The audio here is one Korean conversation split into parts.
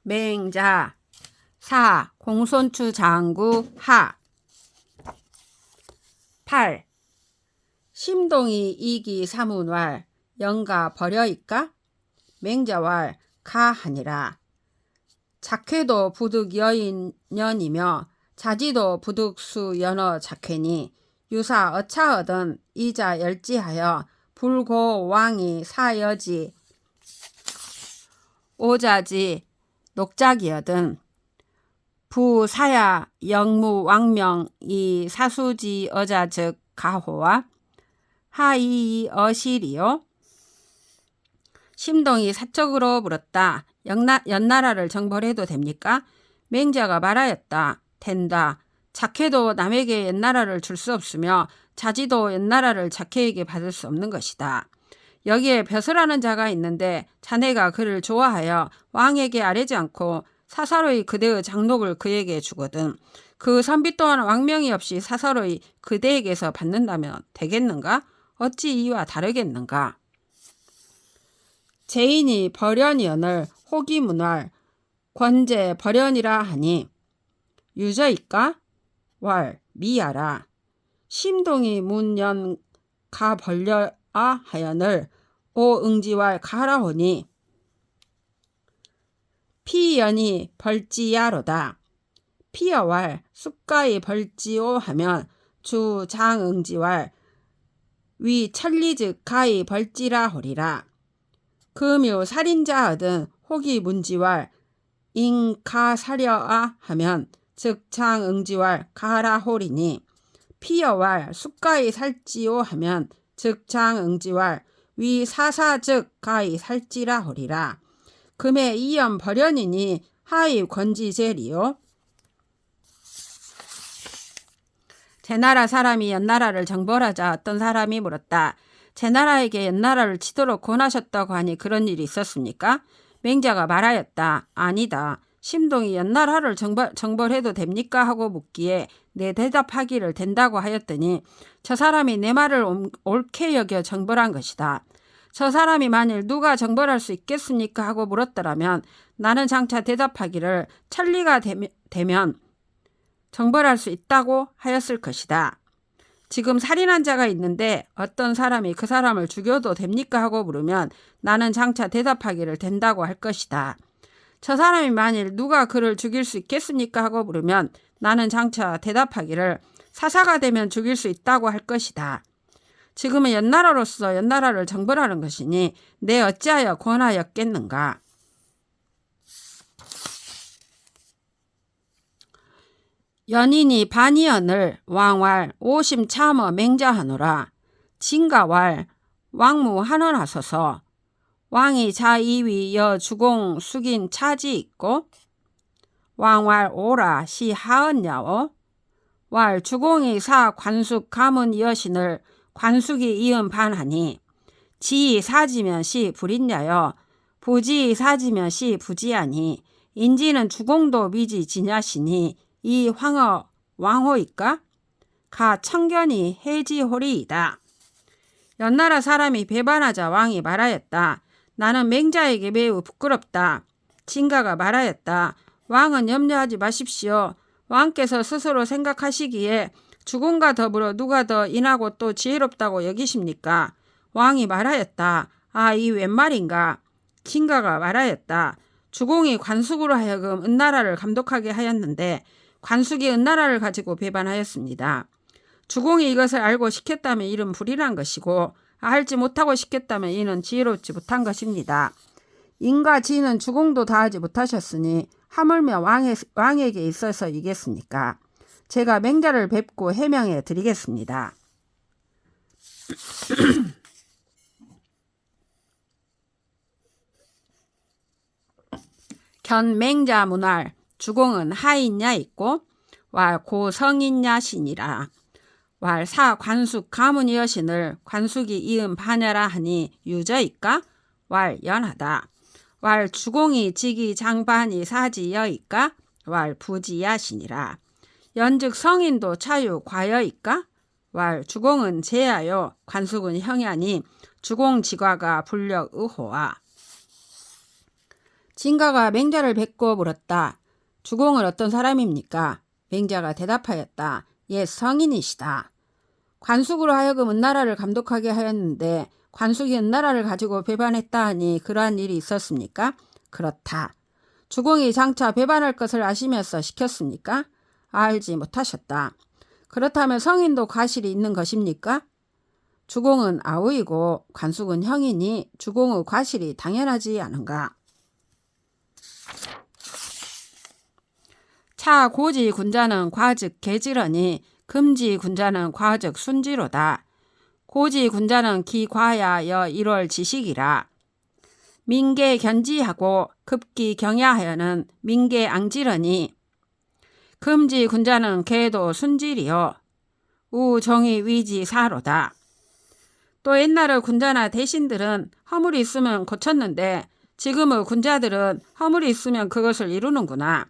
맹자. 사. 공손추 장구 하. 8. 심동이 이기 사문왈 영가 버려이까? 맹자왈 가하니라. 작회도 부득 여인 년이며 자지도 부득수 연어 작회니 유사 어차하든 이자 열지하여 불고 왕이 사여지 오자지 녹작이여든 부사야 영무 왕명 이 사수지 어자 즉 가호와 하이 어실이요. 심동이 사적으로 물었다. 연나라를 정벌해도 됩니까? 맹자가 말하였다. 된다. 작해도 남에게 옛나라를 줄 수 없으며 자지도 옛나라를 작해에게 받을 수 없는 것이다. 여기에 벼슬하는 자가 있는데 자네가 그를 좋아하여 왕에게 아뢰지 않고 사사로이 그대의 장록을 그에게 주거든. 그 선비 또한 왕명이 없이 사사로이 그대에게서 받는다면 되겠는가? 어찌 이와 다르겠는가? 제인이 벌연이언을 호기문활 권제 벌연이라 하니 유저이까? 왈 미야라. 심동이 문연 가벌려아 하연을 오응지왈 가라호니 피연이 벌지야로다. 피여왈 숫가이 벌지오 하면 주장응지왈 위 천리즉 가이 벌지라 호리라. 금요 살인자하든 혹이 문지왈 인가사려아 하면 즉 장응지왈 가라호리니 피여왈 숫가이 살지오 하면 즉 장응지왈 위 사사 즉 가이 살지라 호리라. 금의 이연 벌연이니 하이 권지제리요. 제나라 사람이 연나라를 정벌하자 어떤 사람이 물었다. 제나라에게 연나라를 치도록 권하셨다고 하니 그런 일이 있었습니까? 맹자가 말하였다. 아니다. 심동이 연나라를 정벌해도 됩니까? 하고 묻기에 내 대답하기를 된다고 하였더니 저 사람이 내 말을 옳게 여겨 정벌한 것이다. 저 사람이 만일 누가 정벌할 수 있겠습니까? 하고 물었더라면 나는 장차 대답하기를 천리가 되면 정벌할 수 있다고 하였을 것이다. 지금 살인한 자가 있는데 어떤 사람이 그 사람을 죽여도 됩니까? 하고 물으면 나는 장차 대답하기를 된다고 할 것이다. 저 사람이 만일 누가 그를 죽일 수 있겠습니까? 하고 물으면 나는 장차 대답하기를 사사가 되면 죽일 수 있다고 할 것이다. 지금은 연나라로서 연나라를 정벌하는 것이니 내 어찌하여 권하였겠는가? 연인이 반이언을 왕왈 오심 참어 맹자하노라. 진가왈 왕무 한원하소서. 왕이 자이위 여 주공 숙인 차지 있고 왕왈 오라 시 하언냐오. 왈 주공이 사 관숙 가문 여신을 관숙이 이은 반하니 지이 사지면 시 불인냐여 부지이 사지면 시 부지하니 인지는 주공도 미지 지냐시니 이 황어 왕호이까? 가 청견이 해지호리이다. 연나라 사람이 배반하자 왕이 말하였다. 나는 맹자에게 매우 부끄럽다. 진가가 말하였다. 왕은 염려하지 마십시오. 왕께서 스스로 생각하시기에 주공과 더불어 누가 더 인하고 또 지혜롭다고 여기십니까? 왕이 말하였다. 아, 이 웬 말인가? 진가가 말하였다. 주공이 관숙으로 하여금 은나라를 감독하게 하였는데 관숙이 은나라를 가지고 배반하였습니다. 주공이 이것을 알고 시켰다면 이는 불의란 것이고 알지 못하고 시켰다면 이는 지혜롭지 못한 것입니다. 인과 지는 주공도 다하지 못하셨으니 하물며 왕에게 있어서 이겠습니까? 제가 맹자를 뵙고 해명해 드리겠습니다. 견 맹자 문활 주공은 하인냐 있고 왈 고성인냐 신이라. 왈 사 관숙 가문 여신을 관숙이 이은 반야라 하니 유저이까? 왈 연하다. 왈 주공이 직이 장반이 사지 여이까? 왈 부지야 신이라. 연즉 성인도 차유 과여이까? 왈 주공은 제야요 관숙은 형야니 주공 지과가 불력 의호와. 진가가 맹자를 뵙고 물었다. 주공은 어떤 사람입니까? 맹자가 대답하였다. 옛 성인이시다. 관숙으로 하여금 은나라를 감독하게 하였는데 관숙이 은나라를 가지고 배반했다 하니 그러한 일이 있었습니까? 그렇다. 주공이 장차 배반할 것을 아시면서 시켰습니까? 알지 못하셨다. 그렇다면 성인도 과실이 있는 것입니까? 주공은 아우이고 관숙은 형이니 주공의 과실이 당연하지 않은가? 차 고지 군자는 과즉 개지러니 금지 군자는 과즉 순지로다. 고지 군자는 기과야 여 1월 지식이라. 민계 견지하고 급기 경야하여는 민계 앙지러니 금지 군자는 개도 순질이요 우 정이 위지 사로다. 또 옛날의 군자나 대신들은 허물이 있으면 고쳤는데 지금의 군자들은 허물이 있으면 그것을 이루는구나.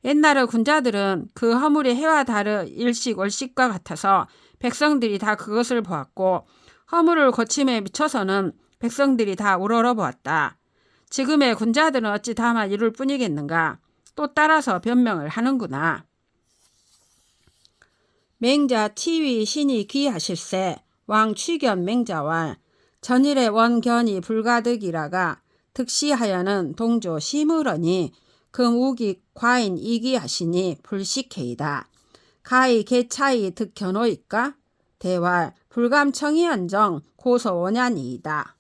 옛날의 군자들은 그 허물이 해와 달의 일식월식과 같아서 백성들이 다 그것을 보았고 허물을 고침에 미쳐서는 백성들이 다 우러러 보았다. 지금의 군자들은 어찌 다만 이룰 뿐이겠는가. 또 따라서 변명을 하는구나. 맹자 치위 신이 귀하실세 왕 취견 맹자왈 전일의 원견이 불가득이라가 득시하여는 동조 심으러니 금우기 과인 이기하시니 불식해이다. 가히 개차이 득견호이까? 대왈 불감청이언정 고소원ян이이다.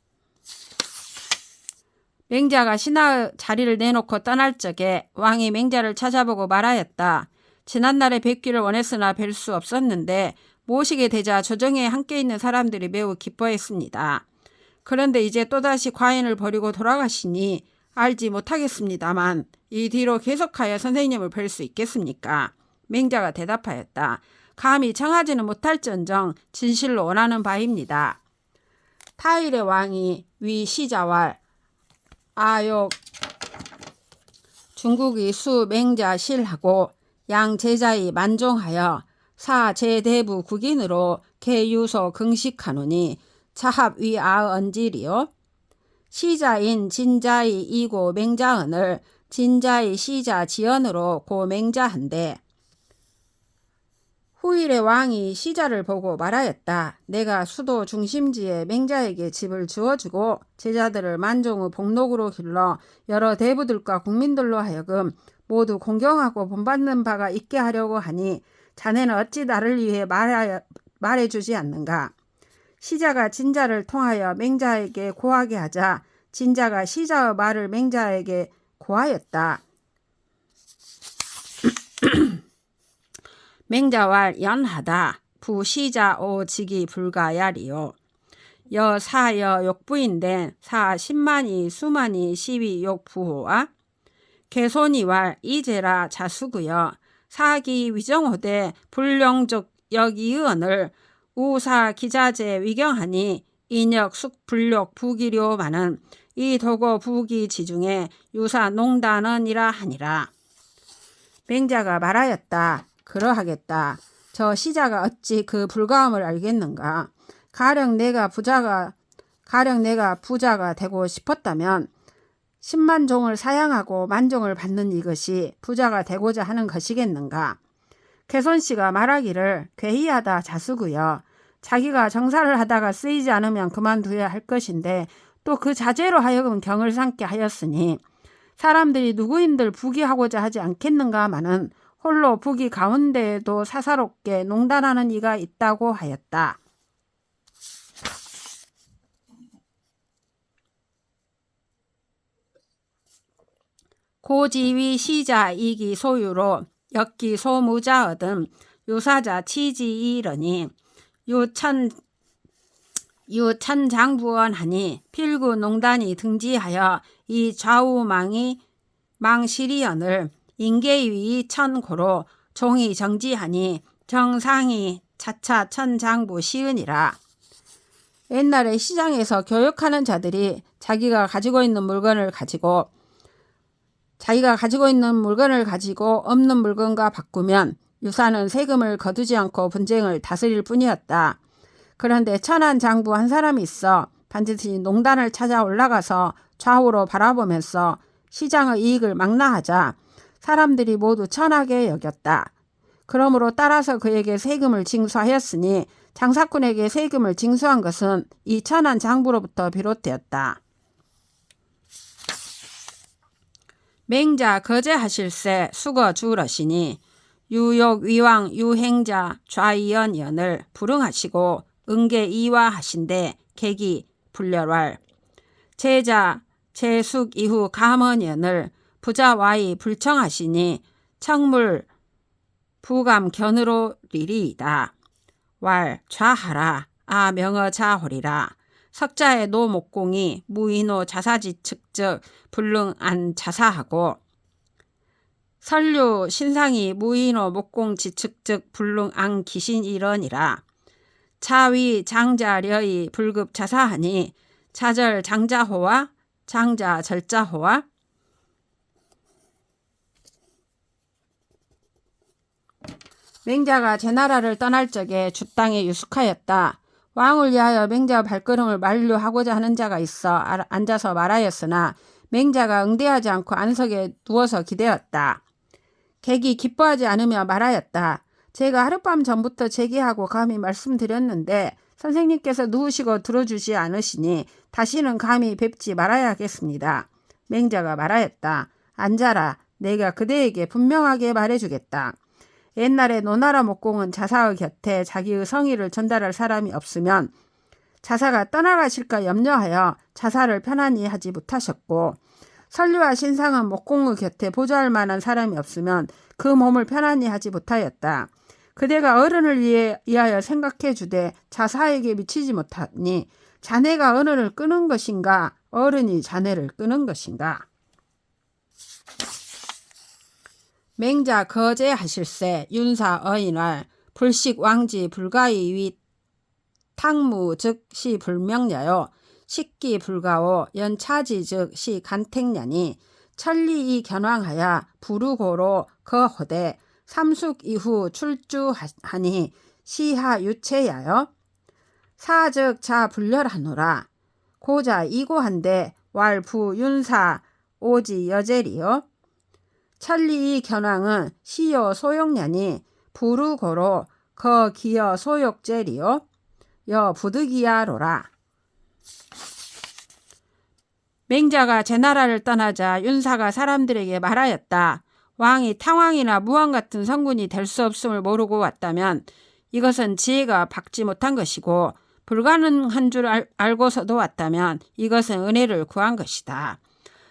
맹자가 신하의 자리를 내놓고 떠날 적에 왕이 맹자를 찾아보고 말하였다. 지난날에 뵙기를 원했으나 뵐 수 없었는데 모시게 되자 조정에 함께 있는 사람들이 매우 기뻐했습니다. 그런데 이제 또다시 과인을 버리고 돌아가시니 알지 못하겠습니다만 이 뒤로 계속하여 선생님을 뵐 수 있겠습니까? 맹자가 대답하였다. 감히 청하지는 못할지언정 진실로 원하는 바입니다. 타일의 왕이 위 시자왈 아욕 중국이 수 맹자 실하고 양 제자이 만종하여 사 제대부 국인으로 개유소 긍식하노니 차합 위아 언질이요. 시자인 진자이 이고 맹자언을 진자이 시자 지언으로 고 맹자한데 후일의 왕이 시자를 보고 말하였다. 내가 수도 중심지에 맹자에게 집을 주어주고 제자들을 만종의 복록으로 길러 여러 대부들과 국민들로 하여금 모두 공경하고 본받는 바가 있게 하려고 하니 자네는 어찌 나를 위해 말해주지 않는가? 시자가 진자를 통하여 맹자에게 고하게 하자 진자가 시자의 말을 맹자에게 고하였다. 맹자왈 연하다. 부시자 오직이 불가야리요. 여사여 욕부인된 사 10만이 수만이 시위 욕부호와 개손이왈 이제라 자수구여. 사기 위정호대 불령족 역이의언을 우사 기자재 위경하니 인역 숙불력 부기료만은 이 도고 부기 지중에 유사 농단언이라 하니라. 맹자가 말하였다. 그러하겠다. 저 시자가 어찌 그 불가함을 알겠는가. 가령 내가 부자가 되고 싶었다면 10만 종을 사양하고 만종을 받는 이것이 부자가 되고자 하는 것이겠는가. 개손씨가 말하기를 괴이하다 자수구여. 자기가 정사를 하다가 쓰이지 않으면 그만두어야 할 것인데 또 그 자제로 하여금 경을 삼게 하였으니 사람들이 누구인들 부귀하고자 하지 않겠는가마는 홀로 부귀 가운데에도 사사롭게 농단하는 이가 있다고 하였다. 고지위 시자 이기 소유로 역기 소무자 얻음 유사자 치지이러니 유천장부원하니 필구 농단이 등지하여 이 좌우망이 망실이언을 인계위 천고로 종이 정지하니 정상이 차차 천장부 시은이라. 옛날에 시장에서 교역하는 자들이 자기가 가지고 있는 물건을 가지고 없는 물건과 바꾸면 유사는 세금을 거두지 않고 분쟁을 다스릴 뿐이었다. 그런데 천한 장부 한 사람이 있어 반드시 농단을 찾아 올라가서 좌우로 바라보면서 시장의 이익을 망라하자 사람들이 모두 천하게 여겼다. 그러므로 따라서 그에게 세금을 징수하였으니 장사꾼에게 세금을 징수한 것은 이 천한 장부로부터 비롯되었다. 맹자 거제하실세 수거 주러시니 유욕 위왕 유행자 좌이연연을 불응하시고 응계 이화하신데 객이 불렬왈 제자 제숙 이후 감언연을 부자와이 불청하시니 청물 부감 견으로 리리이다. 왈 좌하라 아 명어 자홀이라 석자의 노목공이 무인호 자사지 측즉 불능안 자사하고 설류 신상이 무인호 목공 지측즉 불능안 기신이러니라. 차위 장자려이 불급 자사하니 차절 장자호와 장자 절자호와 맹자가 제나라를 떠날 적에 주땅에 유숙하였다. 왕을 위하여 맹자의 발걸음을 만류하고자 하는 자가 있어 앉아서 말하였으나 맹자가 응대하지 않고 안석에 누워서 기대었다. 객이 기뻐하지 않으며 말하였다. 제가 하룻밤 전부터 제기하고 감히 말씀드렸는데 선생님께서 누우시고 들어주지 않으시니 다시는 감히 뵙지 말아야겠습니다. 맹자가 말하였다. 앉아라. 내가 그대에게 분명하게 말해주겠다. 옛날에 노나라 목공은 자사의 곁에 자기의 성의를 전달할 사람이 없으면 자사가 떠나가실까 염려하여 자사를 편안히 하지 못하셨고 설류와 신상은 목공의 곁에 보조할 만한 사람이 없으면 그 몸을 편안히 하지 못하였다. 그대가 어른을 위하여 생각해 주되 자사에게 미치지 못하니 자네가 어른을 끄는 것인가 어른이 자네를 끄는 것인가. 맹자 거제하실세 윤사 어인왈 불식 왕지 불가이 위 탕무 즉시 불명야요 식기 불가오 연차지 즉시 간택냐니 천리이 견왕하야 부루고로 거호대 삼숙 이후 출주하니 시하 유체야요 사즉 자 불렬하노라 고자 이고한데 왈부 윤사 오지 여제리요 천리이 견왕은 시요 소욕냐니 부루고로 거 기여 소욕제리요 여 부득이야로라. 맹자가 제나라를 떠나자 윤사가 사람들에게 말하였다. 왕이 탕왕이나 무왕 같은 성군이 될 수 없음을 모르고 왔다면 이것은 지혜가 박지 못한 것이고 불가능한 줄 알고서도 왔다면 이것은 은혜를 구한 것이다.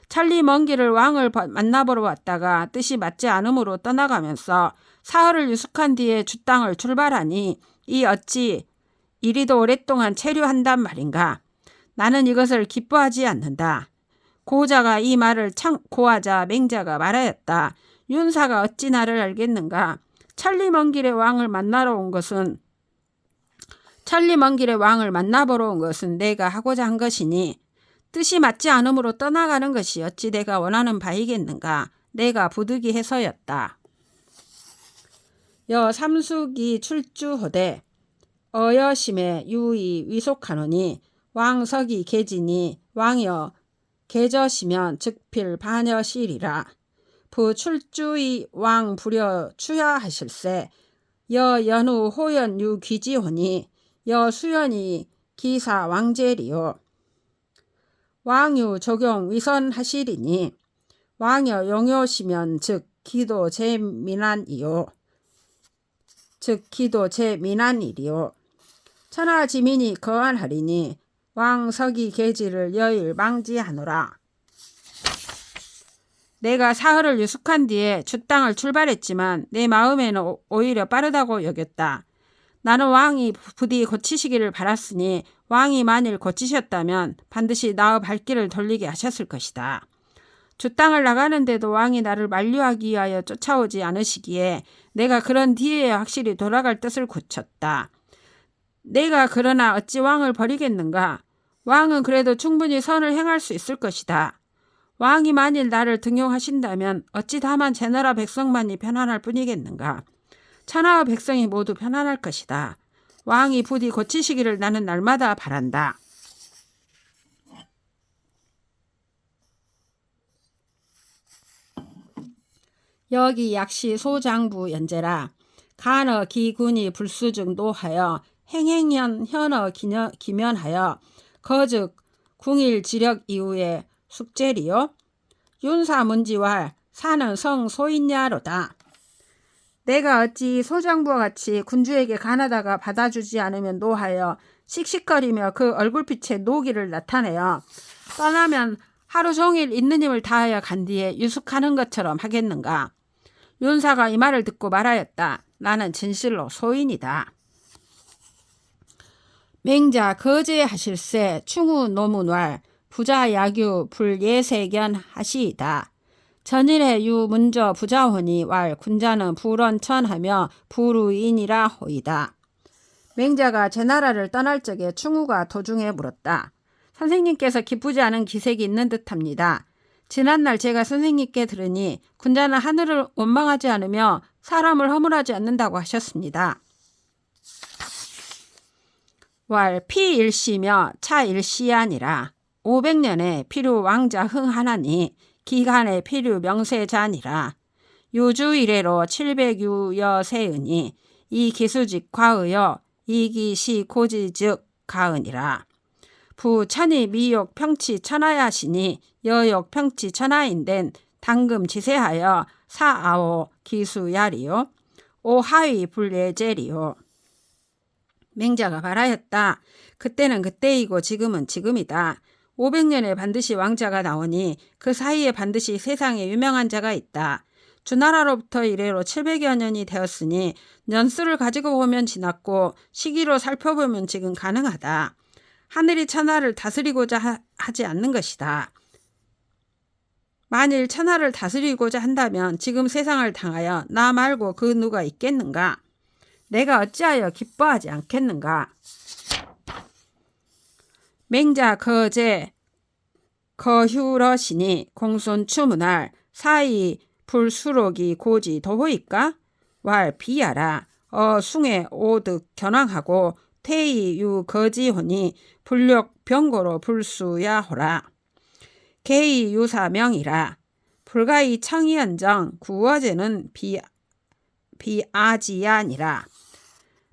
천리 먼 길을 왕을 만나보러 왔다가 뜻이 맞지 않으므로 떠나가면서 사흘을 유숙한 뒤에 주땅을 출발하니 이 어찌 이리도 오랫동안 체류한단 말인가. 나는 이것을 기뻐하지 않는다. 고자가 이 말을 고하자 맹자가 말하였다. 윤사가 어찌 나를 알겠는가. 천리 먼 길의 왕을 만나보러 온 것은 내가 하고자 한 것이니 뜻이 맞지 않으므로 떠나가는 것이 어찌 내가 원하는 바이겠는가. 내가 부득이해서였다. 여 삼숙이 출주호대 어여심에 유의 위속하노니 왕석이 계지니 왕여 계저시면 즉필 반여실이라. 부출주의 왕 부려 추야하실세 여 연후 호연 유 귀지호니 여 수연이 기사 왕제리요 왕유 적용 위선하시리니 왕여 영요시면 즉 기도 제민한이요 즉 기도 제민한이리요 천하지민이 거한하리니 왕석이 계지를 여일 망지하노라. 내가 사흘을 유숙한 뒤에 주땅을 출발했지만 내 마음에는 오히려 빠르다고 여겼다. 나는 왕이 부디 고치시기를 바랐으니 왕이 만일 고치셨다면 반드시 나의 발길을 돌리게 하셨을 것이다. 주땅을 나가는데도 왕이 나를 만류하기 위하여 쫓아오지 않으시기에 내가 그런 뒤에야 확실히 돌아갈 뜻을 굳혔다. 내가 그러나 어찌 왕을 버리겠는가? 왕은 그래도 충분히 선을 행할 수 있을 것이다. 왕이 만일 나를 등용하신다면 어찌 다만 제나라 백성만이 편안할 뿐이겠는가. 천하의 백성이 모두 편안할 것이다. 왕이 부디 고치시기를 나는 날마다 바란다. 여기 약시 소장부 연재라. 간어 기군이 불수증 노하여 행행연 현어 기면하여 거즉 궁일 지력 이후에 숙제리요. 윤사문지왈 사는 성 소인야로다. 내가 어찌 소장부와 같이 군주에게 가나다가 받아주지 않으면 노하여 씩씩거리며 그 얼굴빛에 노기를 나타내어 떠나면 하루 종일 있는 힘을 다하여 간 뒤에 유숙하는 것처럼 하겠는가. 윤사가 이 말을 듣고 말하였다. 나는 진실로 소인이다. 맹자 거제하실세 충우 노문왈 부자 야규 불예세견 하시이다. 전일에 유 문저 부자혼이 왈 군자는 불원천하며 불우인이라 호이다. 맹자가 제나라를 떠날 적에 충우가 도중에 물었다. 선생님께서 기쁘지 않은 기색이 있는 듯합니다. 지난날 제가 선생님께 들으니 군자는 하늘을 원망하지 않으며 사람을 허물하지 않는다고 하셨습니다. 왈 피일시며 차일시아니라. 500년에 필요 왕자 흥하나니 기간에 필요 명세자니라. 요주 이래로 700유여 세으니 이 기수직 과의여 이기시 고지즉 가으니라. 부천이 미욕 평치 천하야시니 여욕 평치 천하인된 당금 지세하여 사아오 기수야리요. 오하위 불예제리요. 맹자가 말하였다. 그때는 그때이고 지금은 지금이다. 500년에 반드시 왕자가 나오니 그 사이에 반드시 세상에 유명한 자가 있다. 주나라로부터 이래로 700여 년이 되었으니 년수를 가지고 보면 지났고 시기로 살펴보면 지금 가능하다. 하늘이 천하를 다스리고자 하지 않는 것이다. 만일 천하를 다스리고자 한다면 지금 세상을 당하여 나 말고 그 누가 있겠는가? 내가 어찌하여 기뻐하지 않겠는가? 맹자 거제 거휴러시니 공손추문할 사이 불수록이 고지 도호이까? 왈 비야라. 숭에 오득 견왕하고 태이 유 거지호니 불력 병고로 불수야호라. 개이 유사명이라. 불가이 청이언정 구어제는 비아지야니라.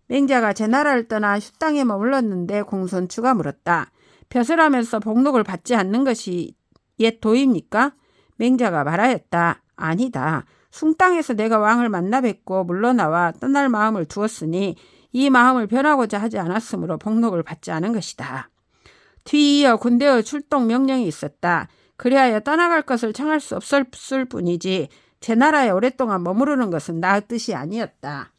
맹자가 제나라를 떠나 휴땅에 머물렀는데 공손추가 물었다. 벼슬하면서 복록을 받지 않는 것이 옛 도입니까? 맹자가 말하였다. 아니다. 숭땅에서 내가 왕을 만나 뵙고 물러나와 떠날 마음을 두었으니 이 마음을 변하고자 하지 않았으므로 복록을 받지 않은 것이다. 뒤이어 군대의 출동 명령이 있었다. 그리하여 떠나갈 것을 청할 수 없을 뿐이지 제나라에 오랫동안 머무르는 것은 나의 뜻이 아니었다.